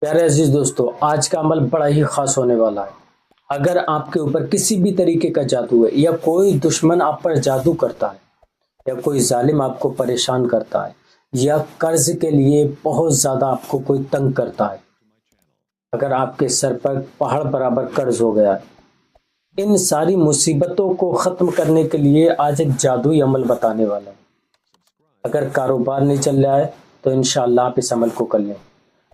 پیارے عزیز دوستو، آج کا عمل بڑا ہی خاص ہونے والا ہے۔ اگر آپ کے اوپر کسی بھی طریقے کا جادو ہے یا کوئی دشمن آپ پر جادو کرتا ہے یا کوئی ظالم آپ کو پریشان کرتا ہے یا قرض کے لیے بہت زیادہ آپ کو کوئی تنگ کرتا ہے، اگر آپ کے سر پر پہاڑ برابر قرض ہو گیا ہے، ان ساری مصیبتوں کو ختم کرنے کے لیے آج ایک جادوئی عمل بتانے والا ہے۔ اگر کاروبار نہیں چل رہا ہے تو انشاءاللہ آپ اس عمل کو کر لیں۔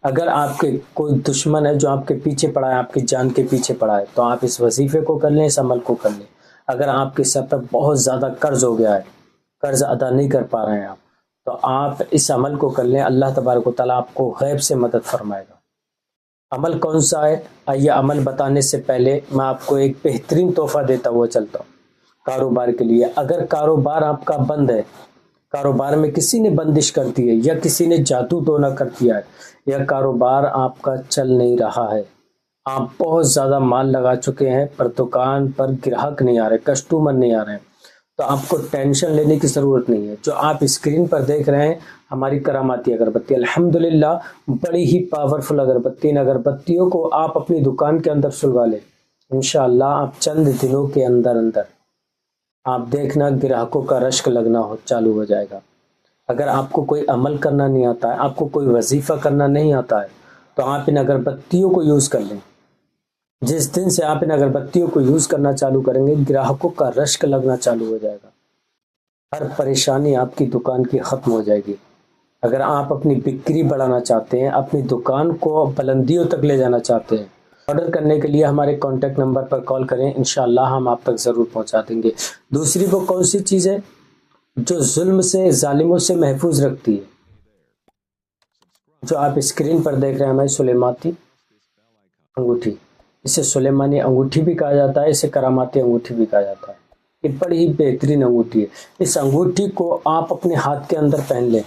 اگر آپ کے کوئی دشمن ہے جو آپ کے پیچھے پڑا ہے، آپ کی جان کے پیچھے پڑا ہے، تو آپ اس وظیفے کو کر لیں، اس عمل کو کر لیں۔ اگر آپ کے سر پر بہت زیادہ قرض ہو گیا ہے، قرض ادا نہیں کر پا رہے ہیں آپ، تو آپ اس عمل کو کر لیں، اللہ تبارک و تعالیٰ آپ کو غیب سے مدد فرمائے گا۔ عمل کون سا ہے؟ آئیے عمل بتانے سے پہلے میں آپ کو ایک بہترین تحفہ دیتا ہوا چلتا ہوں کاروبار کے لیے۔ اگر کاروبار آپ کا بند ہے، کاروبار میں کسی نے بندش کر دی ہے یا کسی نے جادو ٹونا کر دیا ہے یا کاروبار آپ کا چل نہیں رہا ہے، آپ بہت زیادہ مال لگا چکے ہیں پر دکان پر گراہک نہیں آ رہے، کسٹمر نہیں آ رہے ہیں، تو آپ کو ٹینشن لینے کی ضرورت نہیں ہے۔ جو آپ اسکرین پر دیکھ رہے ہیں ہماری کراماتی اگربتی، الحمدللہ بڑی ہی پاورفل اگربتی، ان اگربتیوں کو آپ اپنی دکان کے اندر سلوا لیں، انشاءاللہ آپ چند دنوں کے اندر آپ دیکھنا گراہکوں کا رشک لگنا چالو ہو جائے گا۔ اگر آپ کو کوئی عمل کرنا نہیں آتا ہے، آپ کو کوئی وظیفہ کرنا نہیں آتا ہے، تو آپ ان اگربتیوں کو یوز کر لیں۔ جس دن سے آپ ان اگربتیوں کو یوز کرنا چالو کریں گے، گراہکوں کا رشک لگنا چالو ہو جائے گا، ہر پریشانی آپ کی دکان کی ختم ہو جائے گی۔ اگر آپ اپنی بکری بڑھانا چاہتے ہیں، اپنی دکان کو بلندیوں تک لے جانا چاہتے ہیں، آرڈر کرنے کے لیے ہمارے کانٹیکٹ نمبر پر کال کریں، انشاءاللہ ہم آپ تک ضرور پہنچا دیں گے۔ دوسری وہ کون سی چیز ہے جو ظلم سے، ظالموں سے محفوظ رکھتی ہے؟ جو آپ اسکرین پر دیکھ رہے ہیں، ہماری سلیماتی انگوٹھی، اسے سلیمانی انگوٹھی بھی کہا جاتا ہے، اسے کراماتی انگوٹھی بھی کہا جاتا ہے۔ یہ بڑی ہی بہترین انگوٹھی ہے۔ اس انگوٹھی کو آپ اپنے ہاتھ کے اندر پہن لیں،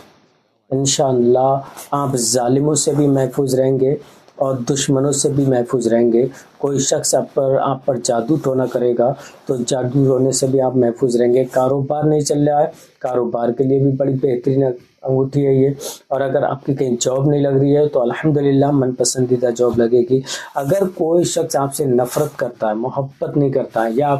انشاءاللہ آپ ظالموں سے بھی محفوظ رہیں گے اور دشمنوں سے بھی محفوظ رہیں گے۔ کوئی شخص آپ پر جادو ٹونا کرے گا تو جادو ٹونے سے بھی آپ محفوظ رہیں گے۔ کاروبار نہیں چل رہا ہے، کاروبار کے لیے بھی بڑی بہترین انگوٹھی ہے یہ۔ اور اگر آپ کی کہیں جاب نہیں لگ رہی ہے تو الحمدللہ من پسندیدہ جاب لگے گی۔ اگر کوئی شخص آپ سے نفرت کرتا ہے، محبت نہیں کرتا ہے، یا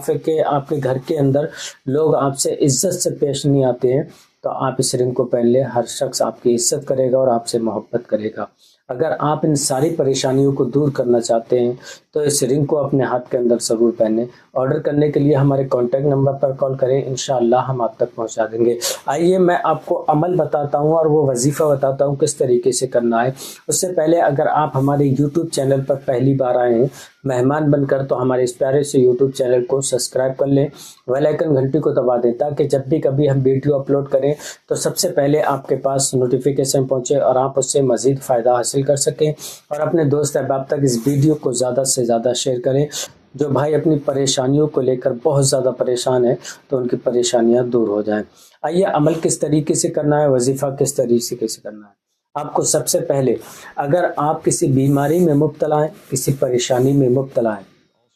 آپ کے گھر کے اندر لوگ آپ سے عزت سے پیش نہیں آتے ہیں، تو آپ اس رنگ کو پہن لیں، ہر شخص آپ کی عزت کرے گا اور آپ سے محبت کرے گا۔ اگر آپ ان ساری پریشانیوں کو دور کرنا چاہتے ہیں تو اس رنگ کو اپنے ہاتھ کے اندر ضرور پہنیں۔ آرڈر کرنے کے لیے ہمارے کانٹیکٹ نمبر پر کال کریں، انشاءاللہ ہم آپ تک پہنچا دیں گے۔ آئیے میں آپ کو عمل بتاتا ہوں اور وہ وظیفہ بتاتا ہوں کس طریقے سے کرنا ہے۔ اس سے پہلے اگر آپ ہمارے یوٹیوب چینل پر پہلی بار آئے ہیں مہمان بن کر، تو ہمارے اس پیارے سے یوٹیوب چینل کو سبسکرائب کر لیں، بیل آئیکن گھنٹی کو دبا دیں، تاکہ جب بھی کبھی ہم ویڈیو اپلوڈ کریں تو سب سے پہلے آپ کے پاس نوٹیفیکیشن پہنچے اور آپ اس سے مزید فائدہ حاصل کر سکیں۔ اور اپنے دوست احباب تک اس ویڈیو کو زیادہ سے زیادہ شیئر کریں۔ جو بھائی اپنی پریشانیوں کو لے کر بہت زیادہ پریشان ہیں تو ان کی پریشانیاں دور ہو جائیں۔ آئیے عمل کس طریقے سے کرنا ہے، وظیفہ کس طریقے سے کرنا ہے۔ آپ کو سب سے پہلے، اگر آپ کسی بیماری میں مبتلا ہیں، کسی پریشانی میں مبتلا ہیں،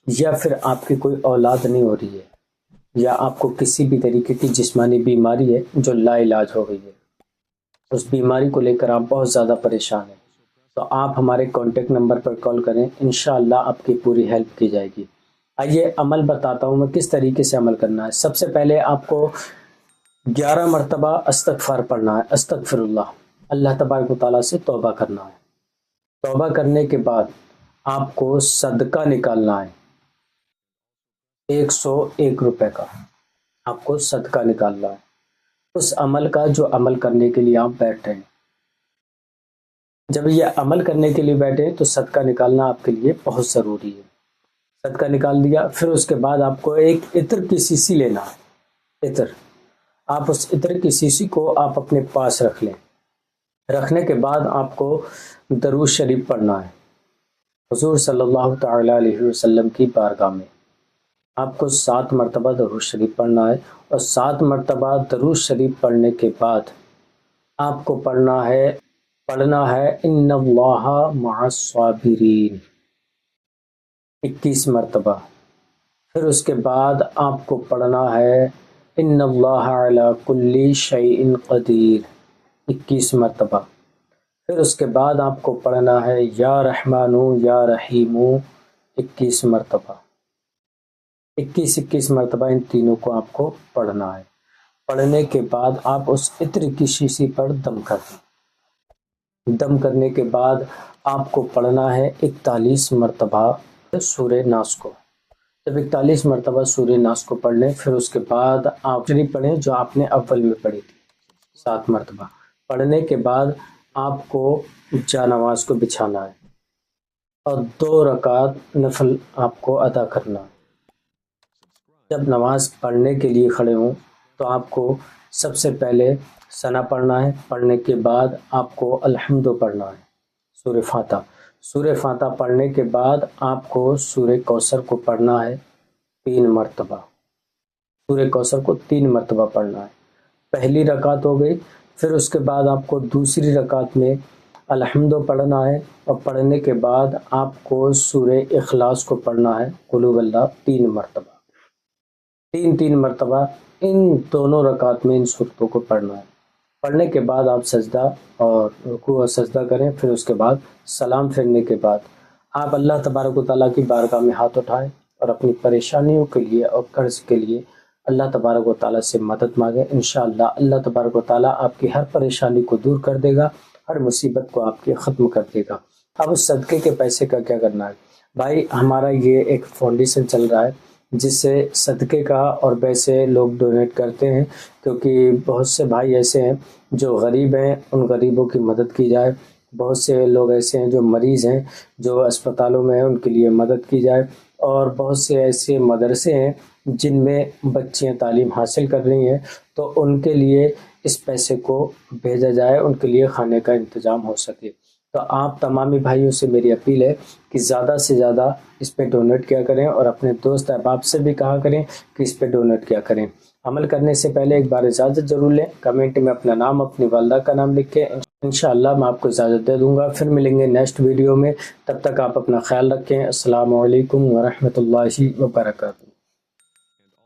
یا پھر آپ کی کوئی اولاد نہیں ہو رہی ہے، یا آپ کو کسی بھی طریقے کی جسمانی بیماری ہے جو لا علاج ہو گئی ہے، اس بیماری کو لے کر آپ بہت زیادہ پریشان ہیں، تو آپ ہمارے کانٹیکٹ نمبر پر کال کریں، انشاءاللہ آپ کی پوری ہیلپ کی جائے گی۔ آئیے عمل بتاتا ہوں میں کس طریقے سے عمل کرنا ہے۔ سب سے پہلے آپ کو 11 مرتبہ استغفار پڑھنا ہے، استغفر اللہ تبارک و تعالیٰ سے توبہ کرنا ہے۔ توبہ کرنے کے بعد آپ کو صدقہ نکالنا ہے، 101 روپے کا آپ کو صدقہ نکالنا ہے، اس عمل کا جو عمل کرنے کے لیے آپ بیٹھ رہے ہیں۔ جب یہ عمل کرنے کے لیے بیٹھے تو صدقہ نکالنا آپ کے لیے بہت ضروری ہے۔ صدقہ نکال دیا، پھر اس کے بعد آپ کو ایک عطر کی شیشی لینا ہے، عطر، آپ اس عطر کی شیشی کو آپ اپنے پاس رکھ لیں۔ رکھنے کے بعد آپ کو درود شریف پڑھنا ہے، حضور صلی اللہ تعالی علیہ وسلم کی بارگاہ میں آپ کو 7 مرتبہ درود شریف پڑھنا ہے، اور 7 مرتبہ درود شریف پڑھنے کے بعد آپ کو پڑھنا ہے ان اللہ مع الصابرین 21 مرتبہ۔ پھر اس کے بعد آپ کو پڑھنا ہے ان اللہ علی کل شیء قدیر 21 مرتبہ۔ پھر اس کے بعد آپ کو پڑھنا ہے یا رحمانو یا رحیمو 21 مرتبہ، 21 مرتبہ ان تینوں کو آپ کو پڑھنا ہے۔ پڑھنے کے بعد آپ اس عطر کی شیشی پر دم کر دیں۔ دم کرنے کے بعد آپ کو پڑھنا ہے 41 مرتبہ سورہ ناس کو۔ جب 41 مرتبہ سورہ ناس کو پڑھ لیں، پھر اس کے بعد آپ شریف پڑھیں جو آپ نے اول میں پڑھی تھی 7 مرتبہ۔ پڑھنے کے بعد آپ کو جا نماز کو بچھانا ہے اور 2 رکعت نفل آپ کو ادا کرنا ہے۔ جب نماز پڑھنے کے لیے کھڑے ہوں تو آپ کو سب سے پہلے ثنا پڑھنا ہے، پڑھنے کے بعد آپ کو الحمد پڑھنا ہے، سورہ فاتحہ۔ سورہ فاتحہ پڑھنے کے بعد آپ کو سورہ کوثر کو پڑھنا ہے 3 مرتبہ، سورہ کوثر کو 3 مرتبہ پڑھنا ہے۔ پہلی رکعت ہو گئی، پھر اس کے بعد آپ کو دوسری رکعت میں الحمد پڑھنا ہے، اور پڑھنے کے بعد آپ کو سورہ اخلاص کو پڑھنا ہے قل هو اللہ 3 مرتبہ، 3 مرتبہ ان دونوں رکعت میں ان صورتوں کو پڑھنا ہے۔ پڑھنے کے بعد آپ سجدہ اور رکوع اور سجدہ کریں، پھر اس کے بعد سلام پھیرنے کے بعد آپ اللہ تبارک و تعالیٰ کی بارگاہ میں ہاتھ اٹھائیں اور اپنی پریشانیوں کے لیے اور قرض کے لیے اللہ تبارک و تعالیٰ سے مدد مانگیں۔ انشاءاللہ اللہ تبارک و تعالیٰ آپ کی ہر پریشانی کو دور کر دے گا، ہر مصیبت کو آپ کے ختم کر دے گا۔ اب اس صدقے کے پیسے کا کیا کرنا ہے بھائی؟ ہمارا یہ ایک فاؤنڈیشن چل رہا ہے جس سے صدقے کا اور پیسے لوگ ڈونیٹ کرتے ہیں، کیونکہ بہت سے بھائی ایسے ہیں جو غریب ہیں، ان غریبوں کی مدد کی جائے۔ بہت سے لوگ ایسے ہیں جو مریض ہیں، جو اسپتالوں میں ہیں، ان کے لیے مدد کی جائے۔ اور بہت سے ایسے مدرسے ہیں جن میں بچیاں تعلیم حاصل کر رہی ہیں، تو ان کے لیے اس پیسے کو بھیجا جائے، ان کے لیے کھانے کا انتظام ہو سکے۔ تو آپ تمامی بھائیوں سے میری اپیل ہے کہ زیادہ سے زیادہ اس پہ ڈونیٹ کیا کریں، اور اپنے دوست احباب سے بھی کہا کریں کہ اس پہ ڈونیٹ کیا کریں۔ عمل کرنے سے پہلے ایک بار اجازت ضرور لیں، کمنٹ میں اپنا نام، اپنی والدہ کا نام لکھ کے انشاءاللہ میں آپ کو اجازت دے دوں گا۔ پھر ملیں گے نیکسٹ ویڈیو میں، تب تک آپ اپنا خیال رکھیں۔ السلام علیکم ورحمۃ اللہ وبرکاتہ۔